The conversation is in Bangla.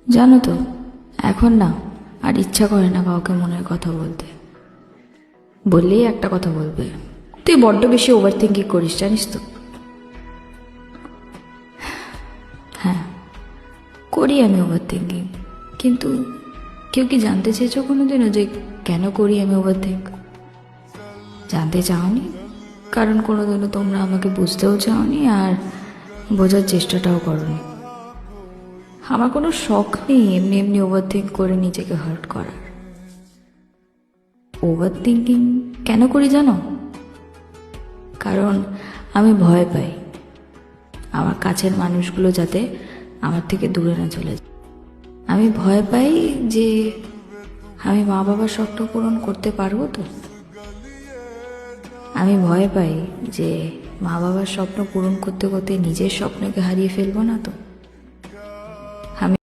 জানো তো, এখন না আর ইচ্ছা করে না কাউকে মনের কথা বলতে। বললেই একটা কথা বলবে, তুই বড্ড বেশি ওভার থিঙ্কিং করিস, জানিস তো। হ্যাঁ, করি আমি ওভার থিঙ্কিং, কিন্তু কেউ কি জানতে চেয়েছো কোনোদিনও যে কেন করি আমি ওভার থিঙ্ক? জানতে চাওনি, কারণ কোনোদিনও তোমরা আমাকে বুঝতেও চাওনি আর বোঝার চেষ্টাটাও করোনি। আমার কোনো শখ নেই এমনি এমনি ওভার থিঙ্ক করে নিজেকে হার্ট করার। ওভার থিঙ্কিং কেন করি জানো? কারণ আমি ভয় পাই আমার কাছের মানুষগুলো যাতে আমার থেকে দূরে না চলে যায়। আমি ভয় পাই যে আমি মা বাবার স্বপ্ন পূরণ করতে পারবো তো। আমি ভয় পাই যে মা বাবার স্বপ্ন পূরণ করতে করতে নিজের স্বপ্নকে হারিয়ে ফেলবো না তো।